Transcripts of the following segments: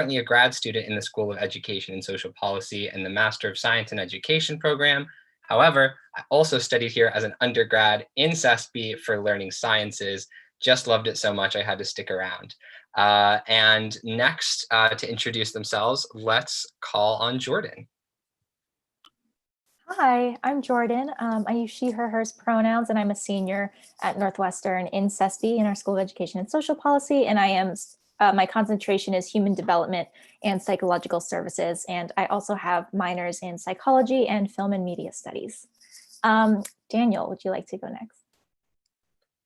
currently a grad student in the School of Education and Social Policy and the Master of Science in Education program. However, I also studied here as an undergrad in SESP for learning sciences. Just loved it so much I had to stick around. And next, to introduce themselves, let's call on Jordan. Hi, I'm Jordan. I use she, her, hers pronouns, and I'm a senior at Northwestern in SESP in our School of Education and Social Policy. And I am, my concentration is human development and psychological services. And I also have minors in psychology and film and media studies. Daniel, would you like to go next?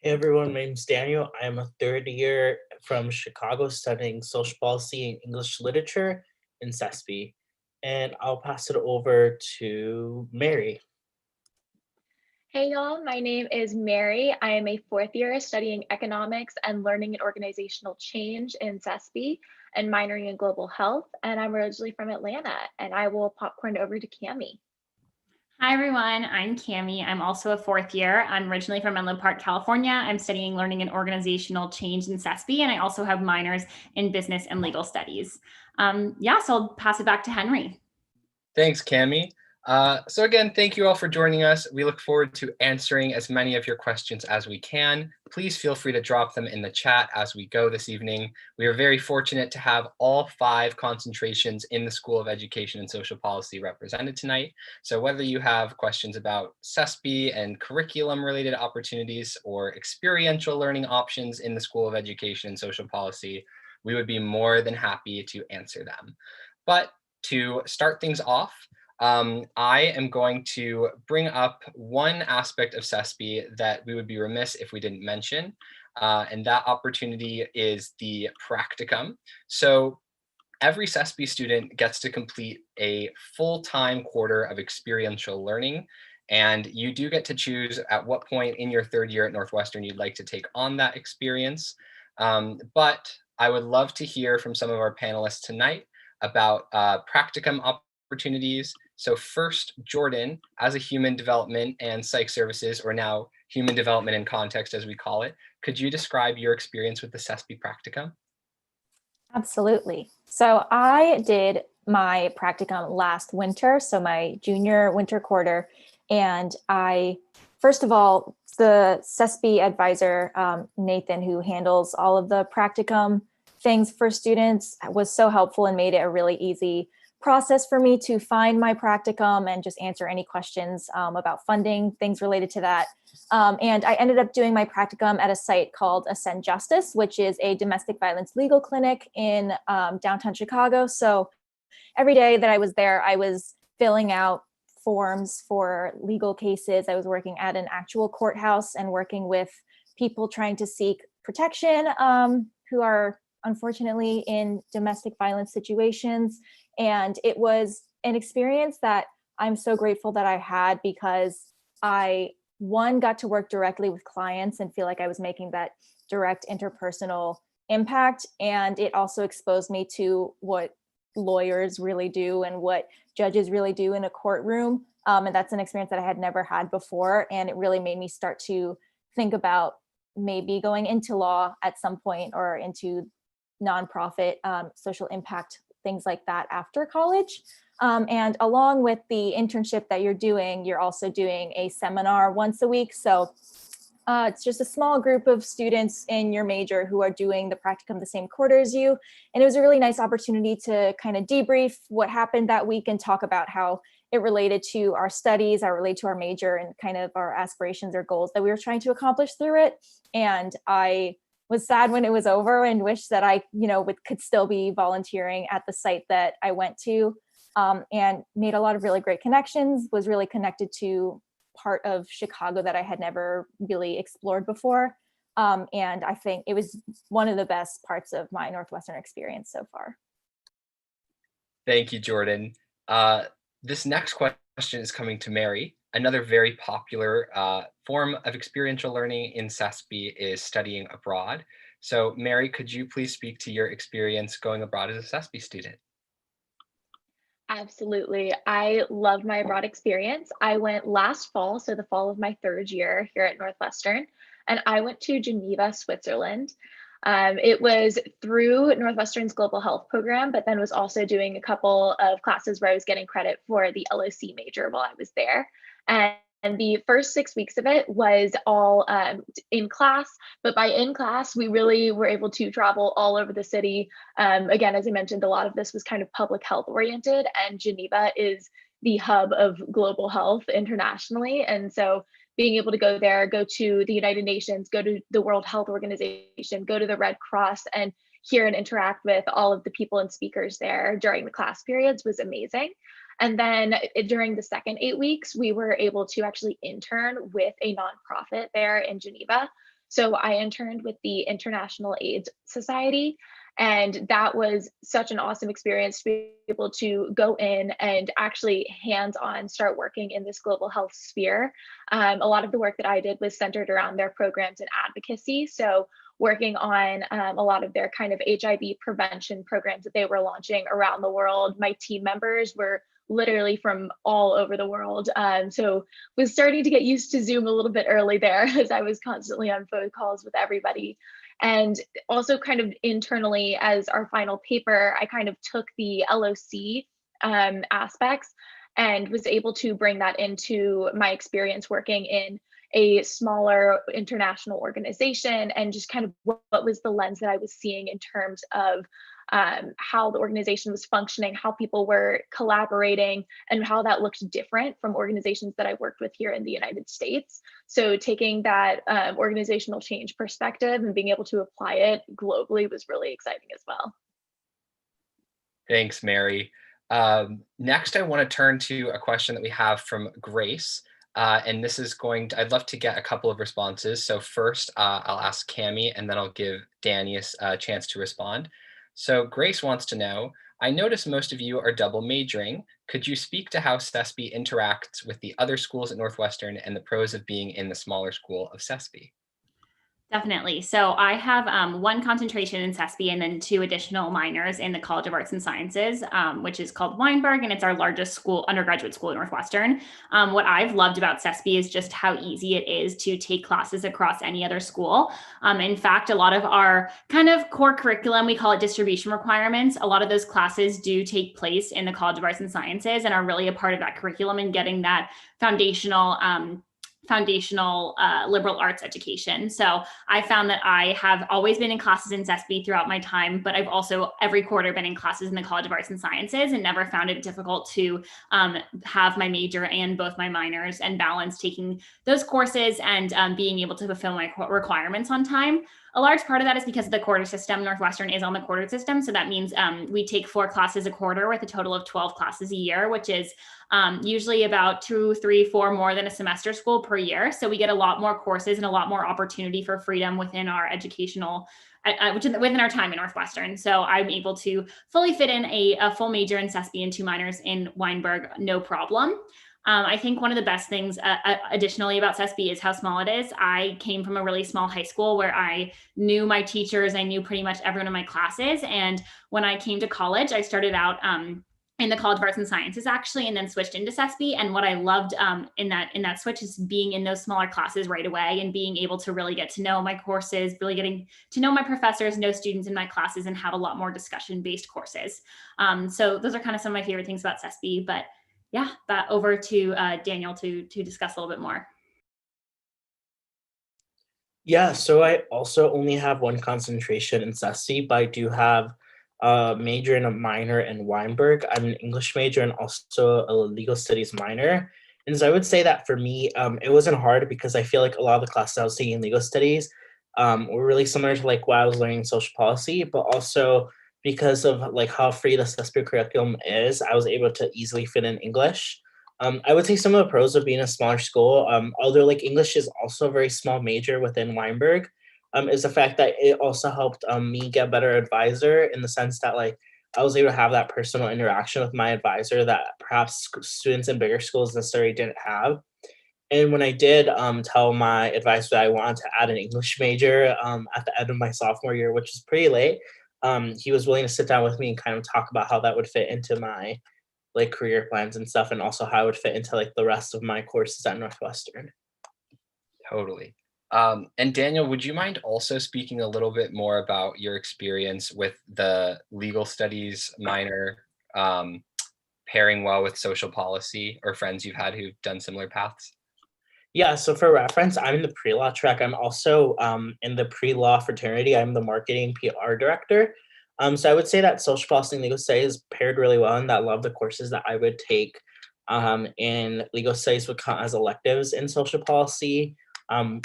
Hey everyone, my name's Daniel. I'm a third year from Chicago studying social policy and English literature in SESP. And I'll pass it over to Mary. Hey y'all, my name is Mary. I am a fourth year studying economics and learning and organizational change in SESP and minoring in global health. And I'm originally from Atlanta, and I will popcorn over to Cami. Hi everyone, I'm Cami. I'm also a fourth year. I'm originally from Menlo Park, California. I'm studying learning and organizational change in SESP, and I also have minors in business and legal studies. So I'll pass it back to Henry. Thanks, Cami. So again, thank you all for joining us. We look forward to answering as many of your questions as we can. Please feel free to drop them in the chat as we go this evening. We are very fortunate to have all 5 concentrations in the School of Education and Social Policy represented tonight. So whether you have questions about SESP and curriculum-related opportunities or experiential learning options in the School of Education and Social Policy, we would be more than happy to answer them. But to start things off, I am going to bring up one aspect of SESP that we would be remiss if we didn't mention, and that opportunity is the practicum. So every SESP student gets to complete a full-time quarter of experiential learning, and you do get to choose at what point in your third year at Northwestern you'd like to take on that experience. But I would love to hear from some of our panelists tonight about practicum opportunities. So first, Jordan, as a human development and psych services, or now human development in context as we call it, could you describe your experience with the SESP practicum? Absolutely. So I did my practicum last winter, so my junior winter quarter. And first of all, the SESP advisor, Nathan, who handles all of the practicum things for students, was so helpful and made it a really easy process for me to find my practicum and just answer any questions about funding, things related to that. And I ended up doing my practicum at a site called Ascend Justice, which is a domestic violence legal clinic in downtown Chicago. So every day that I was there, I was filling out forms for legal cases. I was working at an actual courthouse and working with people trying to seek protection who are unfortunately in domestic violence situations. And it was an experience that I'm so grateful that I had, because I, one, got to work directly with clients and feel like I was making that direct interpersonal impact. And it also exposed me to what lawyers really do and what judges really do in a courtroom. And that's an experience that I had never had before. And it really made me start to think about maybe going into law at some point, or into nonprofit social impact, things like that after college. And along with the internship that you're also doing a seminar once a week. So it's just a small group of students in your major who are doing the practicum the same quarter as you. And it was a really nice opportunity to kind of debrief what happened that week and talk about how it related to our studies, related to our major, and kind of our aspirations or goals that we were trying to accomplish through it. And I was sad when it was over and wished that I, could still be volunteering at the site that I went to, and made a lot of really great connections, was really connected to part of Chicago that I had never really explored before. And I think it was one of the best parts of my Northwestern experience so far. Thank you, Jordan. This next question is coming to Mary. Another very popular form of experiential learning in SESP is studying abroad. So Mary, could you please speak to your experience going abroad as a SESP student? Absolutely. I loved my abroad experience. I went last fall, so the fall of my third year here at Northwestern, and I went to Geneva, Switzerland. It was through Northwestern's Global Health program, but then was also doing a couple of classes where I was getting credit for the LOC major while I was there. And the first 6 weeks of it was all in class, but by in class, we really were able to travel all over the city. Again, as I mentioned, a lot of this was kind of public health oriented, and Geneva is the hub of global health internationally. And so being able to go there, go to the United Nations, go to the World Health Organization, go to the Red Cross, and hear and interact with all of the people and speakers there during the class periods was amazing. And then during the second 8 weeks, we were able to actually intern with a nonprofit there in Geneva. So I interned with the International AIDS Society. And that was such an awesome experience to be able to go in and actually hands-on start working in this global health sphere. A lot of the work that I did was centered around their programs and advocacy. So working on a lot of their kind of HIV prevention programs that they were launching around the world. My team members were literally from all over the world. So was starting to get used to Zoom a little bit early there as I was constantly on phone calls with everybody. And also kind of internally as our final paper, I kind of took the LOC aspects and was able to bring that into my experience working in a smaller international organization, and just kind of what was the lens that I was seeing in terms of how the organization was functioning, how people were collaborating, and how that looked different from organizations that I worked with here in the United States. So taking that organizational change perspective and being able to apply it globally was really exciting as well. Thanks, Mary. Next, I want to turn to a question that we have from Grace. And this is I'd love to get a couple of responses. So first, I'll ask Cami, and then I'll give Danny a chance to respond. So Grace wants to know, I notice most of you are double majoring. Could you speak to how SESP interacts with the other schools at Northwestern and the pros of being in the smaller school of SESP? Definitely. So I have one concentration in SESP and then 2 additional minors in the College of Arts and Sciences, which is called Weinberg, and it's our largest undergraduate school at Northwestern. What I've loved about SESP is just how easy it is to take classes across any other school. In fact, a lot of our kind of core curriculum, we call it distribution requirements. A lot of those classes do take place in the College of Arts and Sciences and are really a part of that curriculum and getting that foundational liberal arts education. So I found that I have always been in classes in SESP throughout my time, but I've also every quarter been in classes in the College of Arts and Sciences and never found it difficult to have my major and both my minors and balance taking those courses and being able to fulfill my requirements on time. A large part of that is because of the quarter system. Northwestern is on the quarter system. So that means we take 4 classes a quarter with a total of 12 classes a year, which is usually about 2, 3, 4 more than a semester school per year. So we get a lot more courses and a lot more opportunity for freedom within our educational, within our time in Northwestern. So I'm able to fully fit in a full major in SESP and 2 minors in Weinberg, no problem. I think one of the best things additionally about SESP is how small it is. I came from a really small high school where I knew my teachers, I knew pretty much everyone in my classes. And when I came to college, I started out in the College of Arts and Sciences actually, and then switched into SESP. And what I loved in that switch is being in those smaller classes right away and being able to really get to know my courses, really getting to know my professors, know students in my classes, and have a lot more discussion-based courses. So those are kind of some of my favorite things about SESP, but yeah, that over to Daniel to discuss a little bit more. Yeah, so I also only have one concentration in SESP, but I do have a major and a minor in Weinberg. I'm an English major and also a legal studies minor. And so I would say that for me, it wasn't hard because I feel like a lot of the classes I was taking in legal studies were really similar to like what I was learning in social policy, but also because of like how free the SESP curriculum is, I was able to easily fit in English. I would say some of the pros of being a smaller school, although like English is also a very small major within Weinberg, is the fact that it also helped me get a better advisor in the sense that like I was able to have that personal interaction with my advisor that perhaps students in bigger schools necessarily didn't have. And when I did tell my advisor that I wanted to add an English major at the end of my sophomore year, which is pretty late, he was willing to sit down with me and kind of talk about how that would fit into my like career plans and stuff, and also how it would fit into like the rest of my courses at Northwestern. Totally. And Daniel, would you mind also speaking a little bit more about your experience with the legal studies minor, pairing well with social policy, or friends you've had who've done similar paths? Yeah, so for reference, I'm in the pre-law track. I'm also in the pre-law fraternity. I'm the marketing PR director. So I would say that social policy and legal studies paired really well, and that a lot of the courses that I would take in legal studies would count as electives in social policy,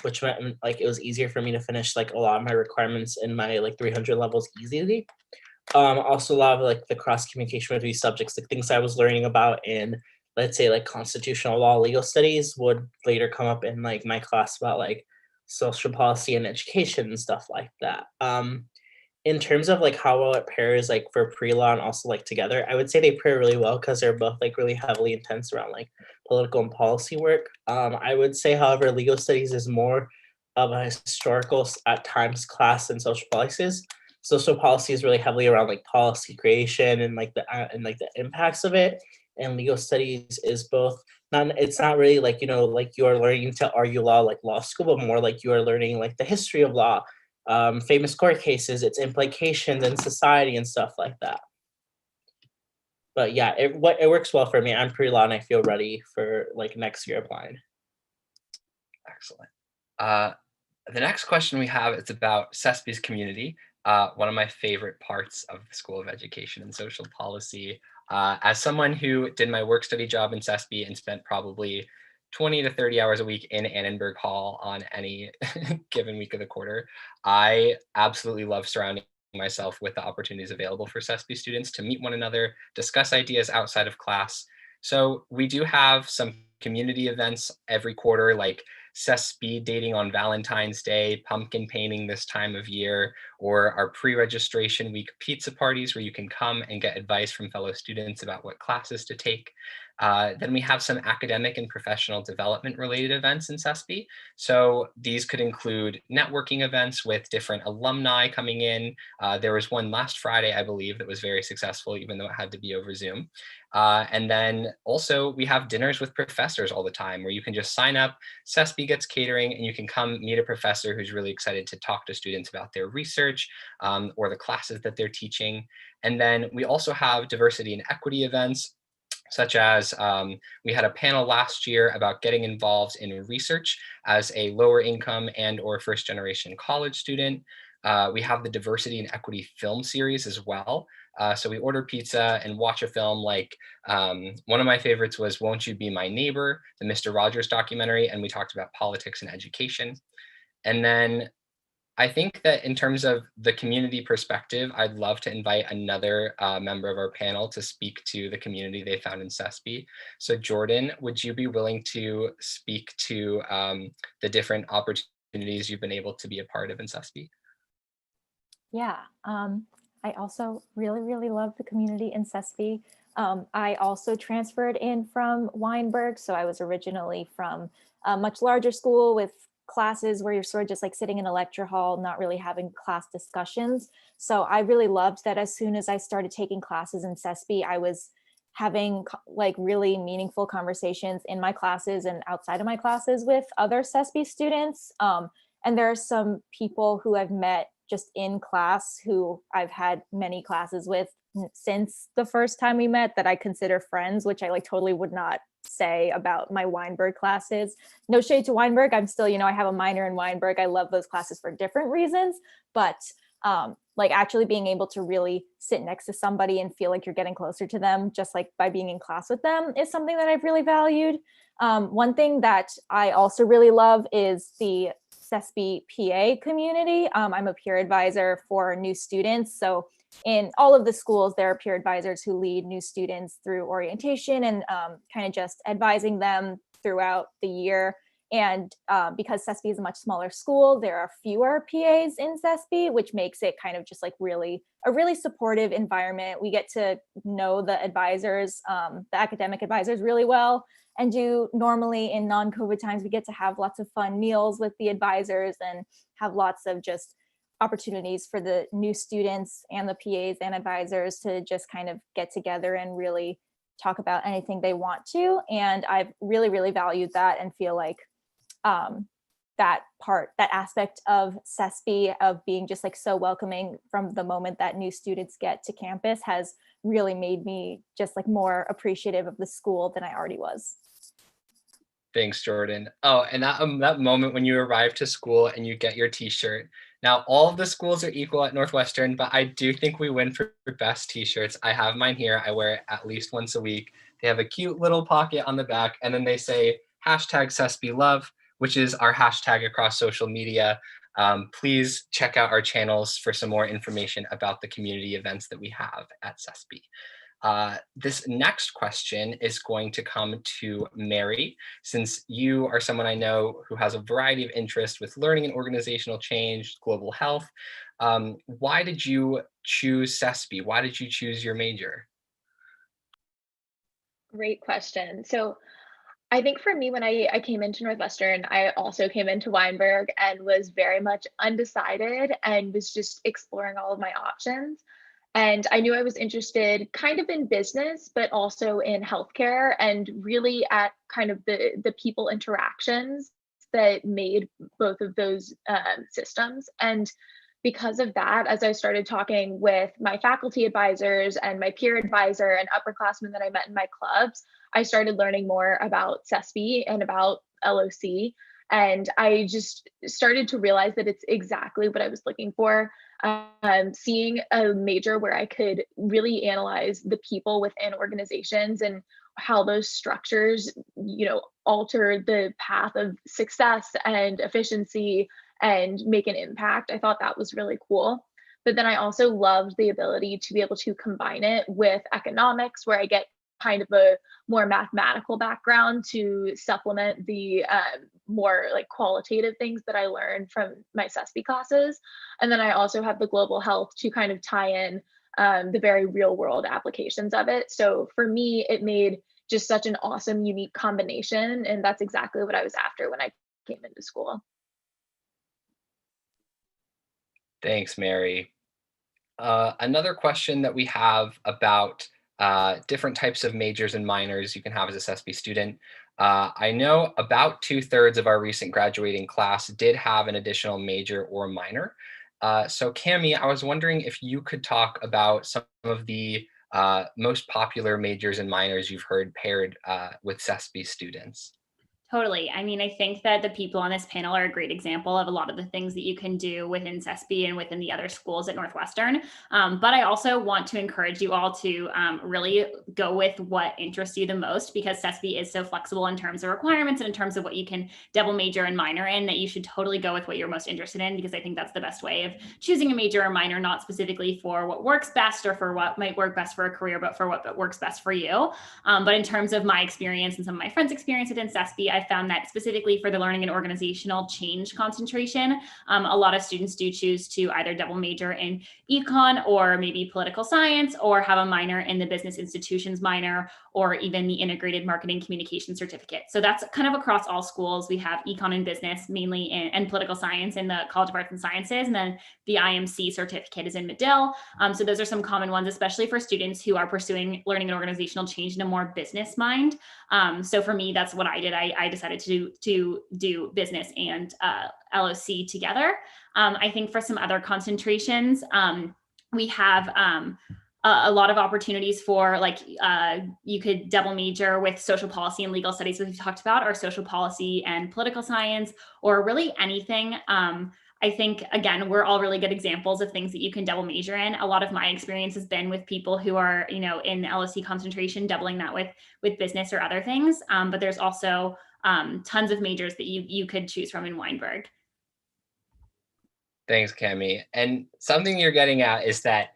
which meant like it was easier for me to finish like a lot of my requirements in my like 300 levels easily. Also a lot of like the cross communication with these subjects, like things I was learning about in, let's say, like constitutional law, legal studies would later come up in like my class about like social policy and education and stuff like that. In terms of like how well it pairs like for pre-law and also like together, I would say they pair really well because they're both like really heavily intense around like political and policy work. I would say, however, legal studies is more of a historical at times class than social policies. Social policy is really heavily around like policy creation and like the impacts of it. And legal studies is both not, it's not really like, you know, like you are learning to argue law like law school, but more like you are learning like the history of law, famous court cases, its implications in society and stuff like that. But yeah, it works well for me. I'm pre-law and I feel ready for like next year applying. Excellent. The next question we have is about SESP's community, one of my favorite parts of the School of Education and Social Policy. As someone who did my work study job in SESP and spent probably 20 to 30 hours a week in Annenberg Hall on any given week of the quarter, I absolutely love surrounding myself with the opportunities available for SESP students to meet one another, discuss ideas outside of class. So we do have some community events every quarter, like SESP dating on Valentine's Day, pumpkin painting this time of year, or our pre-registration week pizza parties where you can come and get advice from fellow students about what classes to take. Then we have some academic and professional development related events in SESP. So these could include networking events with different alumni coming in. There was one last Friday, I believe, that was very successful, even though it had to be over Zoom. And then also we have dinners with professors all the time where you can just sign up, SESP gets catering, and you can come meet a professor who's really excited to talk to students about their research or the classes that they're teaching. And then we also have diversity and equity events, such as we had a panel last year about getting involved in research as a lower income and or first generation college student. We have the diversity and equity film series as well. So we order pizza and watch a film like one of my favorites was Won't You Be My Neighbor, the Mr. Rogers documentary, and we talked about politics and education. And then I think that in terms of the community perspective, I'd love to invite another member of our panel to speak to the community they found in SESP. So Jordan, would you be willing to speak to the different opportunities you've been able to be a part of in SESP? Yeah, I also really, really love the community in SESP. I also transferred in from Weinberg, so I was originally from a much larger school with classes where you're sort of just like sitting in a lecture hall, not really having class discussions. So I really loved that as soon as I started taking classes in SESP, I was having like really meaningful conversations in my classes and outside of my classes with other SESP students. And there are some people who I've met just in class who I've had many classes with since the first time we met that I consider friends, which I like totally would not say about my Weinberg classes. No shade to Weinberg. I'm still, I have a minor in Weinberg. I love those classes for different reasons, but like actually being able to really sit next to somebody and feel like you're getting closer to them just like by being in class with them is something that I've really valued. One thing that I also really love is the SESP PA community. I'm a peer advisor for new students. So in all of the schools, there are peer advisors who lead new students through orientation and kind of just advising them throughout the year. And because SESP is a much smaller school, there are fewer PAs in SESP, which makes it kind of just like a really supportive environment. We get to know the advisors, the academic advisors really well. And normally in non-COVID times, we get to have lots of fun meals with the advisors and have lots of just opportunities for the new students and the PAs and advisors to just kind of get together and really talk about anything they want to. And I've really, really valued that and feel like that part, that aspect of SESP, of being just like so welcoming from the moment that new students get to campus, has really made me just like more appreciative of the school than I already was. Thanks, Jordan. Oh, and that moment when you arrive to school and you get your T-shirt. Now, all of the schools are equal at Northwestern, but I do think we win for best T-shirts. I have mine here. I wear it at least once a week. They have a cute little pocket on the back, and then they say hashtag SESP Love, which is our hashtag across social media. Please check out our channels for some more information about the community events that we have at SESP. This next question is going to come to Mary, since you are someone I know who has a variety of interests with learning and organizational change, global health. Why did you choose SESP? Why did you choose your major? Great question. So I think for me, when I came into Northwestern, I also came into Weinberg and was very much undecided and was just exploring all of my options. And I knew I was interested kind of in business, but also in healthcare, and really at kind of the people interactions that made both of those systems. And because of that, as I started talking with my faculty advisors and my peer advisor and upperclassmen that I met in my clubs, I started learning more about SESP and about LOC. And I just started to realize that it's exactly what I was looking for. Seeing a major where I could really analyze the people within organizations and how those structures, alter the path of success and efficiency and make an impact. I thought that was really cool. But then I also loved the ability to be able to combine it with economics, where I get kind of a more mathematical background to supplement the more like qualitative things that I learned from my SESP classes. And then I also have the global health to kind of tie in the very real world applications of it. So for me, it made just such an awesome, unique combination. And that's exactly what I was after when I came into school. Thanks, Mary. Another question that we have about different types of majors and minors you can have as a SESP student. I know about 2/3 of our recent graduating class did have an additional major or minor. So Cami, I was wondering if you could talk about some of the most popular majors and minors you've heard paired with SESP students. Totally. I mean, I think that the people on this panel are a great example of a lot of the things that you can do within SESP and within the other schools at Northwestern. But I also want to encourage you all to really go with what interests you the most, because SESP is so flexible in terms of requirements and in terms of what you can double major and minor in, that you should totally go with what you're most interested in, because I think that's the best way of choosing a major or minor, not specifically for what works best or for what might work best for a career, but for what works best for you. But in terms of my experience and some of my friends' experience within SESP, I found that specifically for the learning and organizational change concentration, a lot of students do choose to either double major in econ or maybe political science, or have a minor in the business institutions minor, or even the integrated marketing communication certificate. So that's kind of across all schools. We have econ and business mainly and political science in the College of Arts and Sciences, and then the IMC certificate is in Medill. So those are some common ones, especially for students who are pursuing learning and organizational change in a more business mind. So for me, that's what I did. I decided to do business and LOC together. I think for some other concentrations, we have a lot of opportunities for you could double major with social policy and legal studies, which we've talked about, or social policy and political science, or really anything. I think, again, we're all really good examples of things that you can double major in. A lot of my experience has been with people who are, in LSE concentration, doubling that with business or other things. But there's also tons of majors that you could choose from in Weinberg. Thanks, Cami. And something you're getting at is that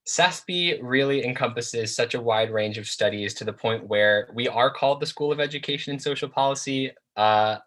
SESP really encompasses such a wide range of studies, to the point where we are called the School of Education and Social Policy,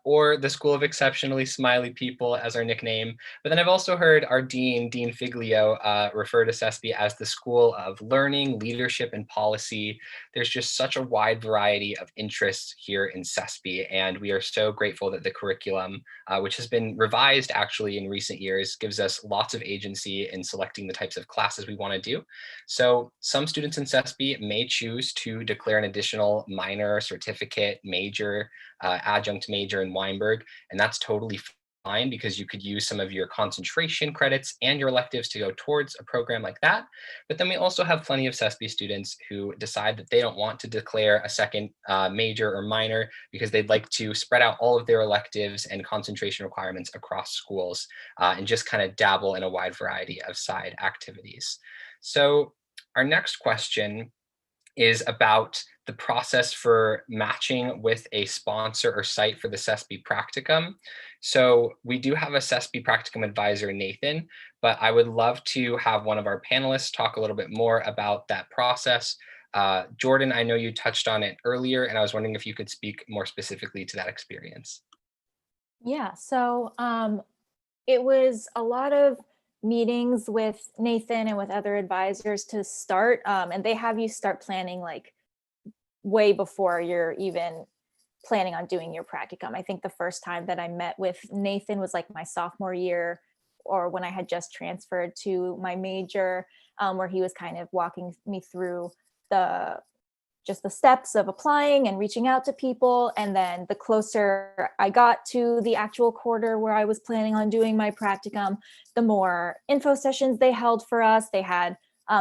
or the School of Exceptionally Smiley People as our nickname. But then I've also heard our Dean Figlio, refer to SESP as the School of Learning, Leadership, and Policy. There's just such a wide variety of interests here in SESP, and we are so grateful that the curriculum, which has been revised actually in recent years, gives us lots of agency in selecting the types of classes we want to do. So some students in SESP may choose to declare an additional minor, certificate, major, adjunct major in Weinberg, and that's totally because you could use some of your concentration credits and your electives to go towards a program like that. But then we also have plenty of SESP students who decide that they don't want to declare a second major or minor because they'd like to spread out all of their electives and concentration requirements across schools and just kind of dabble in a wide variety of side activities. So our next question is about the process for matching with a sponsor or site for the SESP Practicum. So we do have a SESP Practicum advisor, Nathan, but I would love to have one of our panelists talk a little bit more about that process. Jordan, I know you touched on it earlier, and I was wondering if you could speak more specifically to that experience. Yeah, so it was a lot of meetings with Nathan and with other advisors to start, and they have you start planning like way before you're even planning on doing your practicum. I think the first time that I met with Nathan was like my sophomore year, or when I had just transferred to my major, where he was kind of walking me through the just the steps of applying and reaching out to people. And then the closer I got to the actual quarter where I was planning on doing my practicum, the more info sessions they held for us. They had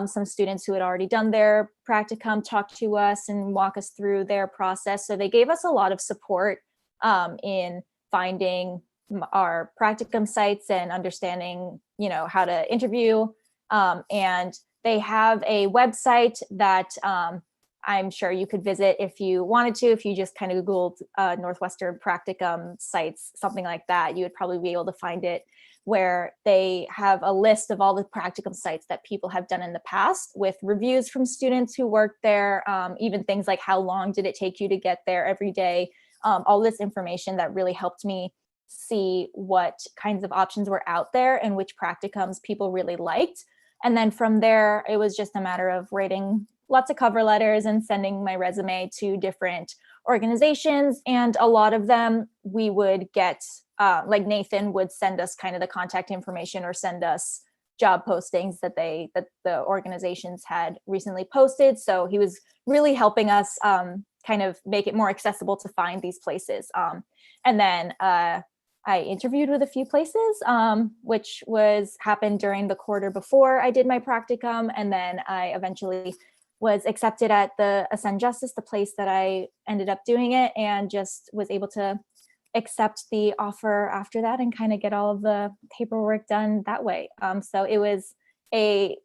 some students who had already done their practicum talk to us and walk us through their process. So they gave us a lot of support in finding our practicum sites and understanding, how to interview. And they have a website that I'm sure you could visit if you wanted to. If you just kind of Googled Northwestern practicum sites, something like that, you would probably be able to find it, where they have a list of all the practicum sites that people have done in the past with reviews from students who worked there, even things like how long did it take you to get there every day, all this information that really helped me see what kinds of options were out there and which practicums people really liked. And then from there, it was just a matter of writing lots of cover letters and sending my resume to different organizations. And a lot of them we would get, like Nathan would send us kind of the contact information or send us job postings that the organizations had recently posted. So he was really helping us kind of make it more accessible to find these places. And then I interviewed with a few places, which happened during the quarter before I did my practicum. And then I eventually was accepted at the Ascend Justice, the place that I ended up doing it, and just was able to accept the offer after that and kind of get all of the paperwork done that way. So it was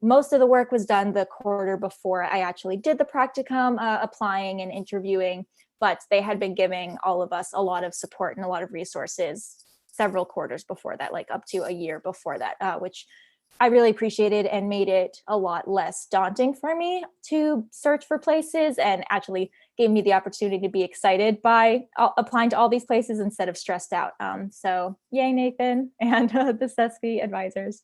most of the work was done the quarter before I actually did the practicum, applying and interviewing, but they had been giving all of us a lot of support and a lot of resources several quarters before that, like up to a year before that, which I really appreciated and made it a lot less daunting for me to search for places, and actually gave me the opportunity to be excited by applying to all these places instead of stressed out. So yay, Nathan and the SESP advisors.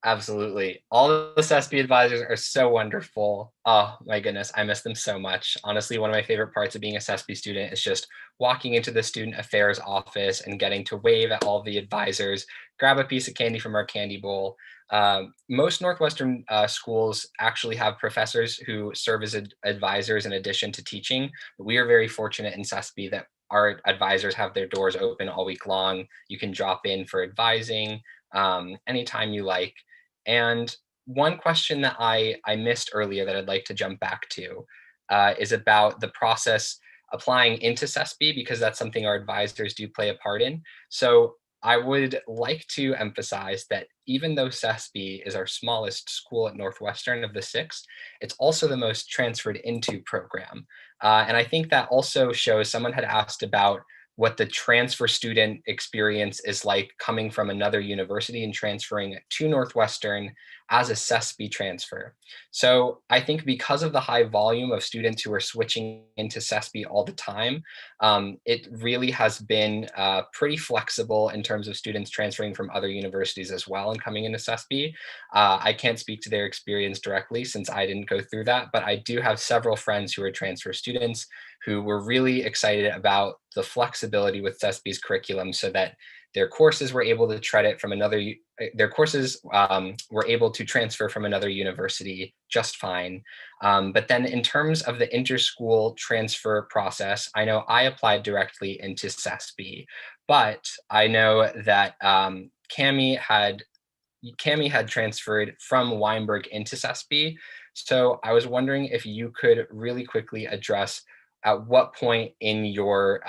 Absolutely. All of the SESP advisors are so wonderful. Oh my goodness, I miss them so much. Honestly, one of my favorite parts of being a SESP student is just walking into the student affairs office and getting to wave at all the advisors, grab a piece of candy from our candy bowl. Most Northwestern schools actually have professors who serve as advisors in addition to teaching, but we are very fortunate in SESP that our advisors have their doors open all week long. You can drop in for advising anytime you like. And one question that I missed earlier that I'd like to jump back to is about the process applying into SESP, because that's something our advisors do play a part in. So I would like to emphasize that even though SESP is our smallest school at Northwestern of the 6, it's also the most transferred into program. And I think that also shows, someone had asked about what the transfer student experience is like coming from another university and transferring to Northwestern as a SESP transfer. So I think because of the high volume of students who are switching into SESP all the time, it really has been pretty flexible in terms of students transferring from other universities as well and coming into SESP. I can't speak to their experience directly since I didn't go through that, but I do have several friends who are transfer students who were really excited about the flexibility with SESP's curriculum, so that their courses were able to were able to transfer from another university just fine. But then in terms of the interschool transfer process, I know I applied directly into SESP, but I know that Cami had transferred from Weinberg into SESP. So I was wondering if you could really quickly address at what point in your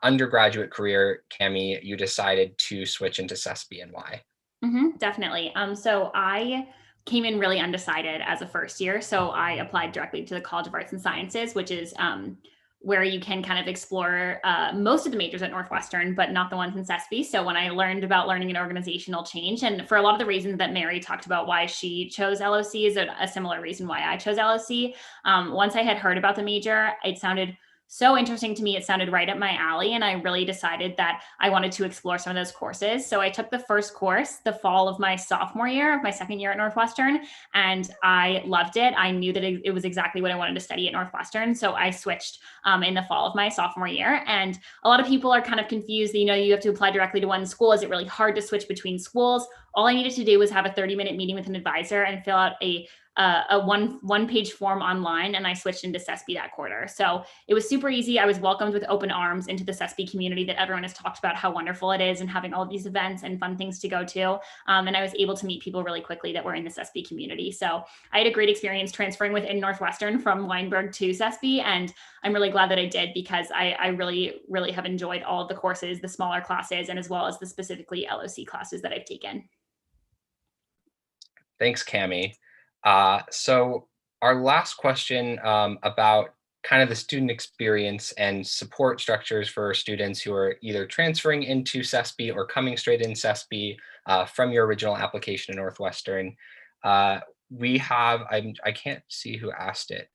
undergraduate career, Cami, you decided to switch into SESP and why? Definitely. So I came in really undecided as a first year. So I applied directly to the College of Arts and Sciences, which is where you can kind of explore most of the majors at Northwestern, but not the ones in SESP. So when I learned about learning and organizational change, and for a lot of the reasons that Mary talked about why she chose LOC is a similar reason why I chose LOC. Once I had heard about the major, it sounded so interesting to me. It sounded right up my alley. And I really decided that I wanted to explore some of those courses. So I took the first course the fall of my sophomore year of my second year at Northwestern, and I loved it. I knew that it was exactly what I wanted to study at Northwestern. So I switched in the fall of my sophomore year. And a lot of people are kind of confused. You have to apply directly to one school. Is it really hard to switch between schools? All I needed to do was have a 30-minute meeting with an advisor and fill out a one-page form online, and I switched into SESP that quarter. So it was super easy. I was welcomed with open arms into the SESP community that everyone has talked about how wonderful it is and having all these events and fun things to go to. And I was able to meet people really quickly that were in the SESP community. So I had a great experience transferring within Northwestern from Weinberg to SESP, and I'm really glad that I did because I really, really have enjoyed all of the courses, the smaller classes, and as well as the specifically LOC classes that I've taken. Thanks, Cami. So our last question about kind of the student experience and support structures for students who are either transferring into SESP or coming straight in SESP from your original application in Northwestern. We have, I can't see who asked it.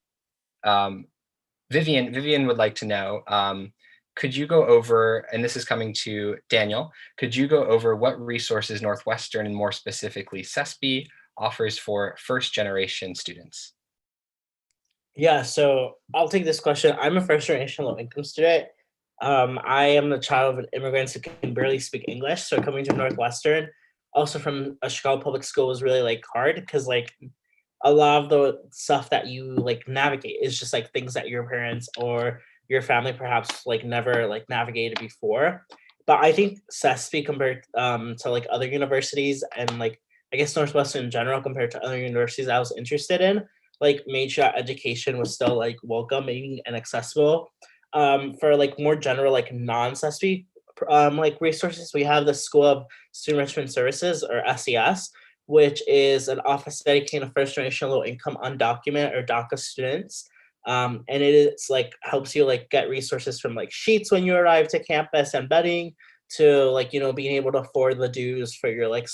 Vivian would like to know, could you go over, and this is coming to Daniel, could you go over what resources Northwestern and more specifically SESP offers for first generation students? Yeah, so I'll take this question. I'm a first generation low income student. I am the child of immigrants who can barely speak English. So coming to Northwestern, also from a Chicago public school, was really like hard because like a lot of the stuff that you like navigate is just like things that your parents or your family perhaps like never like navigated before. But I think SESP compared to like other universities and like I guess Northwestern in general compared to other universities I was interested in, like made sure education was still like welcoming and accessible. For like more general like non-SESP like resources, we have the School of Student Enrichment Services or SES, which is an office dedicated to first generation low income undocumented or DACA students. And it is like helps you like get resources from like sheets when you arrive to campus and bedding to like being able to afford the dues for your like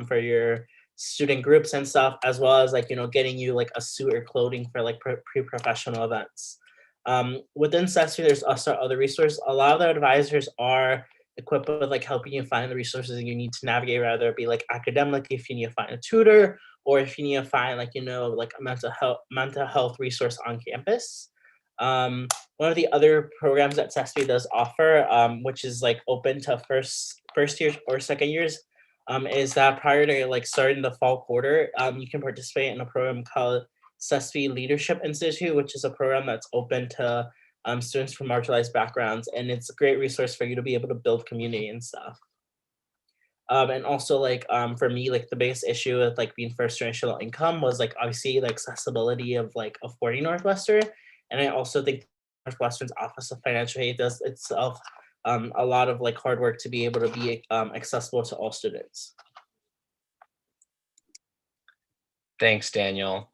for your student groups and stuff, as well as like getting you like a suit or clothing for like pre-professional events. Within SESP, there's also other resources. A lot of the advisors are equipped with like helping you find the resources you need to navigate, rather it be like academic if you need to find a tutor or if you need to find like like a mental health resource on campus. One of the other programs that SESP does offer, which is like open to first years or second years, is that prior to like starting the fall quarter, you can participate in a program called SESP Leadership Institute, which is a program that's open to students from marginalized backgrounds, and it's a great resource for you to be able to build community and stuff. And also like for me, like the biggest issue with like being first generation low income was like obviously the accessibility of like affording Northwestern, and I also think Northwestern's Office of Financial Aid does itself a lot of like hard work to be able to be accessible to all students. Thanks, Daniel.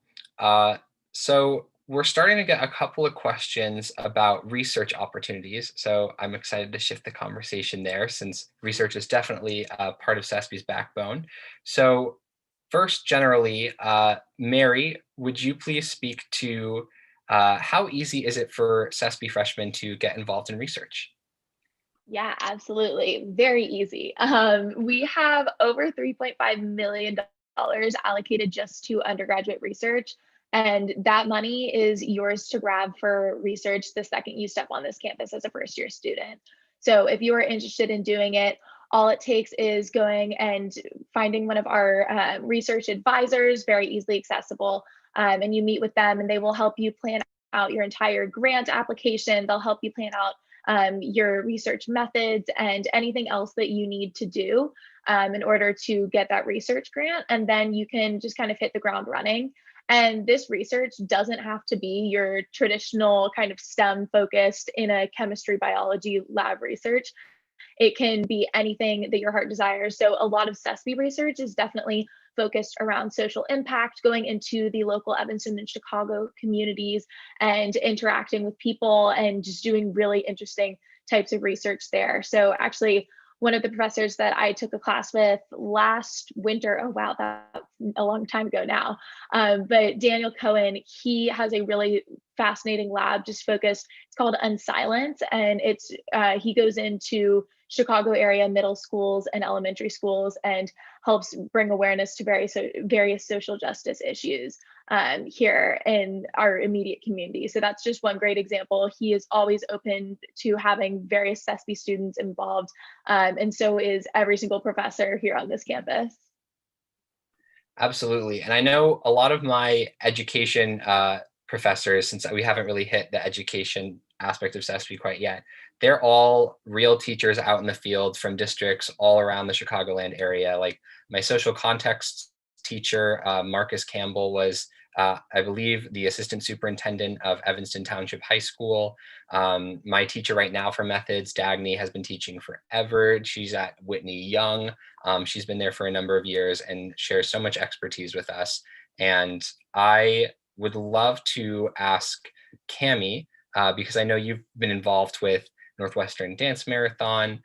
So we're starting to get a couple of questions about research opportunities. So I'm excited to shift the conversation there since research is definitely part of SESP's backbone. So first, generally, Mary, would you please speak to how easy is it for SESP freshmen to get involved in research? Yeah, absolutely. Very easy. We have over $3.5 million allocated just to undergraduate research. And that money is yours to grab for research the second you step on this campus as a first year student. So if you are interested in doing it, all it takes is going and finding one of our research advisors, very easily accessible, and you meet with them and they will help you plan out your entire grant application. They'll help you plan out your research methods and anything else that you need to do in order to get that research grant. And then you can just kind of hit the ground running. And this research doesn't have to be your traditional kind of STEM focused in a chemistry, biology lab research. It can be anything that your heart desires. So a lot of SESP research is definitely focused around social impact, going into the local Evanston and Chicago communities and interacting with people and just doing really interesting types of research there. So actually, one of the professors that I took a class with last winter, oh wow, that's a long time ago now, but Daniel Cohen, he has a really fascinating lab just focused, it's called Unsilence, and it's he goes into Chicago area middle schools and elementary schools and helps bring awareness to various social justice issues here in our immediate community. So that's just one great example. He is always open to having various SESP students involved, and so is every single professor here on this campus. Absolutely. And I know a lot of my education professors, since we haven't really hit the education aspect of SESP quite yet, they're all real teachers out in the field from districts all around the Chicagoland area. Like my social context teacher, Marcus Campbell, was, I believe, the assistant superintendent of Evanston Township High School. My teacher right now for methods, Dagny, has been teaching forever. She's at Whitney Young. She's been there for a number of years and shares so much expertise with us. And I would love to ask Cami, because I know you've been involved with Northwestern Dance Marathon.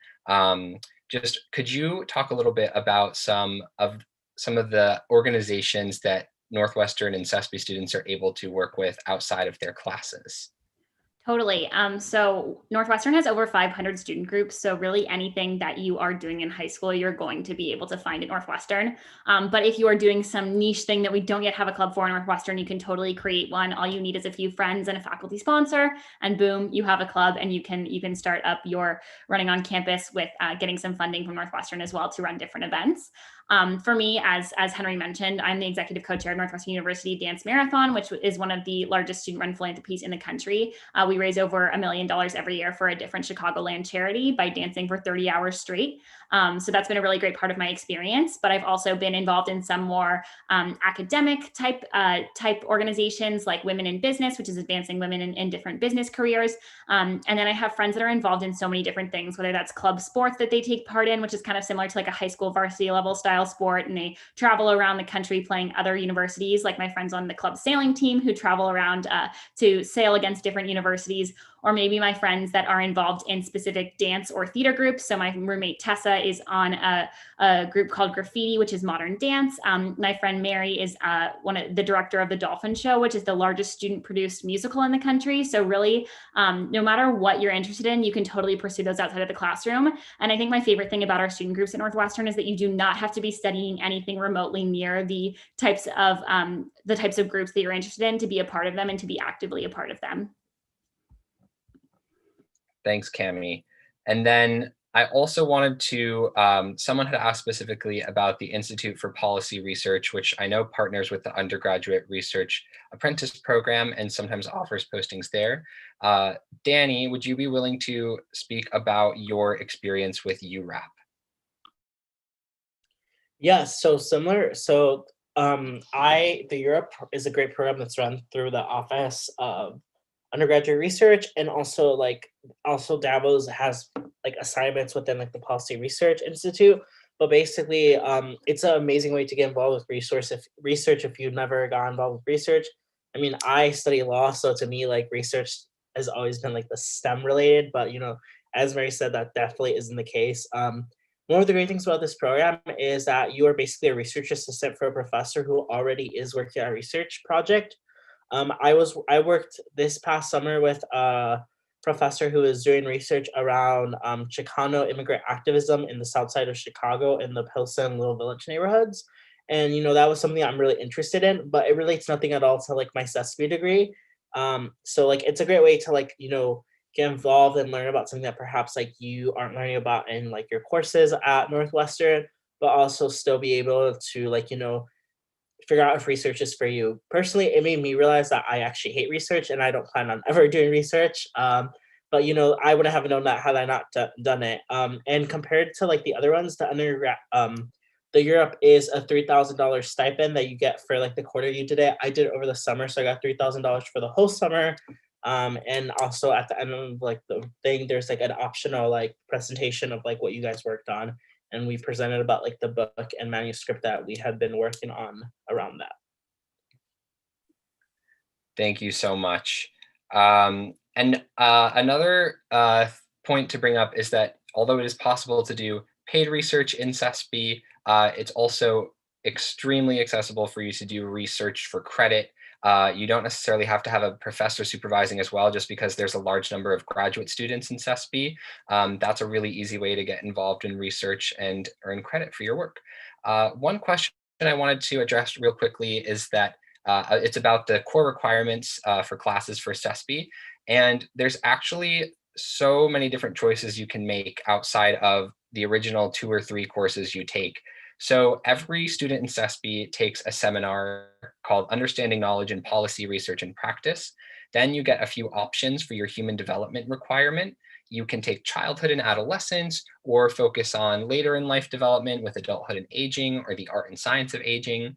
Just could you talk a little bit about some of the organizations that Northwestern and SESP students are able to work with outside of their classes? Totally. So Northwestern has over 500 student groups. So really anything that you are doing in high school, you're going to be able to find at Northwestern. But if you are doing some niche thing that we don't yet have a club for in Northwestern, you can totally create one. All you need is a few friends and a faculty sponsor, and boom, you have a club, and you can start up your running on campus with getting some funding from Northwestern as well to run different events. For me, as Henry mentioned, I'm the executive co-chair of Northwestern University Dance Marathon, which is one of the largest student-run philanthropies in the country. We raise over $1 million every year for a different Chicagoland charity by dancing for 30 hours straight. So that's been a really great part of my experience. But I've also been involved in some more academic type organizations like Women in Business, which is advancing women in different business careers. And then I have friends that are involved in so many different things, whether that's club sports that they take part in, which is kind of similar to like a high school varsity level style sport, and they travel around the country playing other universities, like my friends on the club sailing team who travel around to sail against different universities, or maybe my friends that are involved in specific dance or theater groups. So my roommate Tessa is on a group called Graffiti, which is modern dance. My friend Mary is the director of the Dolphin Show, which is the largest student-produced musical in the country. So really, no matter what you're interested in, you can totally pursue those outside of the classroom. And I think my favorite thing about our student groups at Northwestern is that you do not have to be studying anything remotely near the types of groups that you're interested in to be a part of them and to be actively a part of them. Thanks, Cami. And then I also wanted to, someone had asked specifically about the Institute for Policy Research, which I know partners with the undergraduate research apprentice program and sometimes offers postings there. Danny, would you be willing to speak about your experience with URAP? Yeah, so similar. So the Europe is a great program that's run through the Office of Undergraduate Research, and also Davos has like assignments within like the Policy Research Institute. But basically, it's an amazing way to get involved with research if you've never got involved with research. I mean, I study law, so to me, like research has always been like the STEM related, but as Mary said, that definitely isn't the case. One of the great things about this program is that you are basically a research assistant for a professor who already is working on a research project. I worked this past summer with a professor who is doing research around Chicano immigrant activism in the south side of Chicago in the Pilsen and Little Village neighborhoods. And, that was something I'm really interested in, but it relates nothing at all to like my SESP degree. So like, it's a great way to like, get involved and learn about something that perhaps like you aren't learning about in like your courses at Northwestern, but also still be able to like, figure out if research is for you. Personally, it made me realize that I actually hate research and I don't plan on ever doing research. But I wouldn't have known that had I not done it. And compared to like the other ones, the Europe is a $3,000 stipend that you get for like the quarter you did it. I did it over the summer, so I got $3,000 for the whole summer. And also at the end of like the thing, there's like an optional like presentation of like what you guys worked on, and we presented about like the book and manuscript that we had been working on around that. Thank you so much. And another point to bring up is that although it is possible to do paid research in SESP, it's also extremely accessible for you to do research for credit. You don't necessarily have to have a professor supervising as well, just because there's a large number of graduate students in SESP. That's a really easy way to get involved in research and earn credit for your work. One question I wanted to address real quickly is that it's about the core requirements for classes for SESP. And there's actually so many different choices you can make outside of the original 2 or 3 courses you take. So every student in SESP takes a seminar called Understanding Knowledge in Policy, Research, and Practice. Then you get a few options for your human development requirement. You can take childhood and adolescence, or focus on later in life development with adulthood and aging, or the art and science of aging.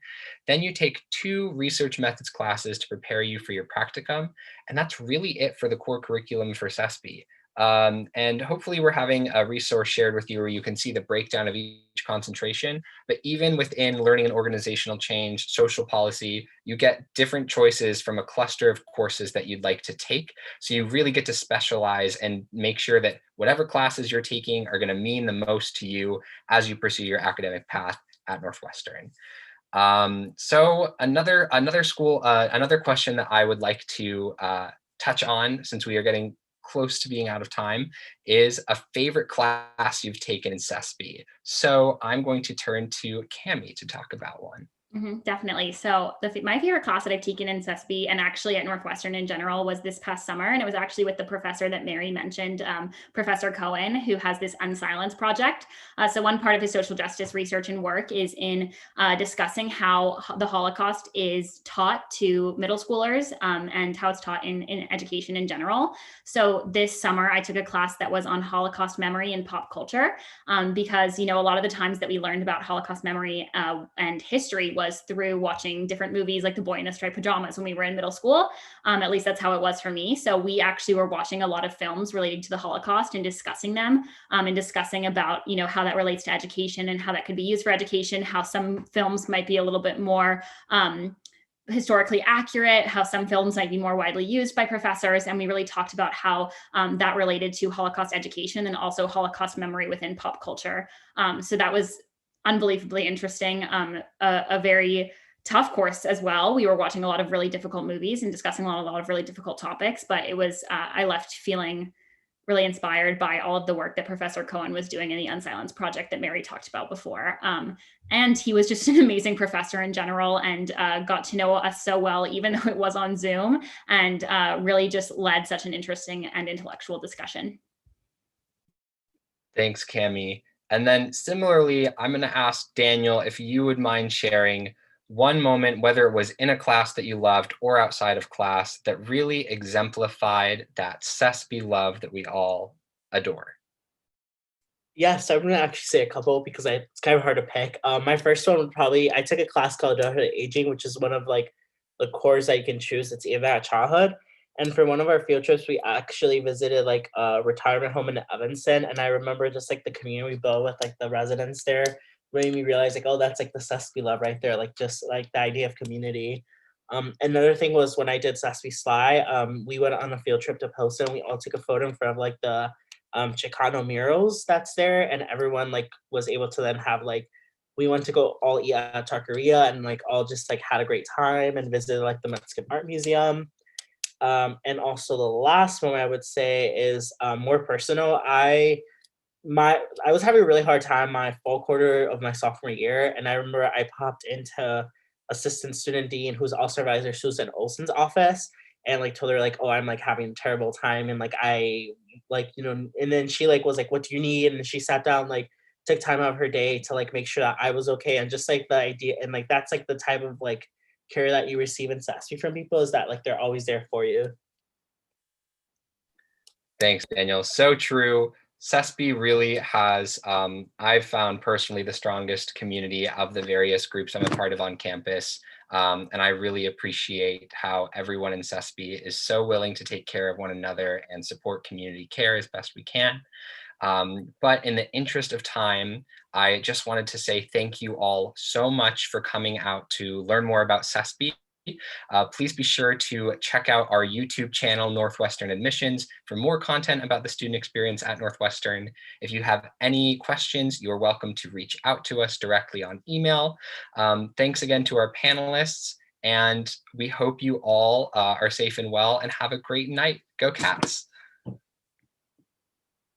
Then you take 2 research methods classes to prepare you for your practicum. And that's really it for the core curriculum for SESP. And hopefully we're having a resource shared with you where you can see the breakdown of each concentration. But even within learning and organizational change, social policy, you get different choices from a cluster of courses that you'd like to take. So you really get to specialize and make sure that whatever classes you're taking are going to mean the most to you as you pursue your academic path at Northwestern. So another question that I would like to touch on, since we are getting close to being out of time, is a favorite class you've taken in SESP. So I'm going to turn to Cami to talk about one. Definitely. So my favorite class that I've taken in SESP, and actually at Northwestern in general, was this past summer. And it was actually with the professor that Mary mentioned, Professor Cohen, who has this Unsilence project. So one part of his social justice research and work is in discussing how the Holocaust is taught to middle schoolers and how it's taught in education in general. So this summer, I took a class that was on Holocaust memory and pop culture, because, a lot of the times that we learned about Holocaust memory and history was through watching different movies like The Boy in the Striped Pajamas when we were in middle school. At least that's how it was for me. So we actually were watching a lot of films relating to the Holocaust and discussing them, and discussing about, how that relates to education and how that could be used for education, how some films might be a little bit more historically accurate, how some films might be more widely used by professors. And we really talked about how that related to Holocaust education and also Holocaust memory within pop culture. So that was unbelievably interesting, a very tough course as well. We were watching a lot of really difficult movies and discussing a lot of really difficult topics, but it was, I left feeling really inspired by all of the work that Professor Cohen was doing in the Unsilence project that Mary talked about before. And he was just an amazing professor in general, and got to know us so well, even though it was on Zoom, and really just led such an interesting and intellectual discussion. Thanks, Cami. And then similarly, I'm going to ask Daniel if you would mind sharing one moment, whether it was in a class that you loved or outside of class, that really exemplified that SESP love that we all adore. Yes, I'm gonna actually say a couple because it's kind of hard to pick. My first one would probably, I took a class called Adulthood Aging, which is one of like the cores that you can choose. It's either at childhood. And for one of our field trips, we actually visited like a retirement home in Evanston. And I remember just like the community we built with like the residents there made me realize like, oh, that's like the SESP love right there. Like just like the idea of community. Another thing was when I did SESP Sly, we went on a field trip to Pilsen. We all took a photo in front of like the Chicano murals that's there, and everyone like was able to then have like, we went to go all eat at Taqueria and like all just like had a great time and visited like the Mexican Art Museum. And also the last one I would say is more personal. I was having a really hard time my fall quarter of my sophomore year, and I remember I popped into Assistant Student Dean, who's also advisor Susan Olson's office, and like told her like, oh, I'm like having a terrible time, and like I like, you know, and then she like was like, what do you need? And she sat down, like took time out of her day to like make sure that I was okay. And just like the idea, and like that's like the type of like care that you receive in SESP from people, is that like they're always there for you. Thanks, Daniel. So true. SESP really has, I've found personally, the strongest community of the various groups I'm a part of on campus. And I really appreciate how everyone in SESP is so willing to take care of one another and support community care as best we can. But in the interest of time, I just wanted to say thank you all so much for coming out to learn more about SESP. Please be sure to check out our YouTube channel, Northwestern Admissions, for more content about the student experience at Northwestern. If you have any questions, you're welcome to reach out to us directly on email. Thanks again to our panelists, and we hope you all are safe and well and have a great night. Go Cats!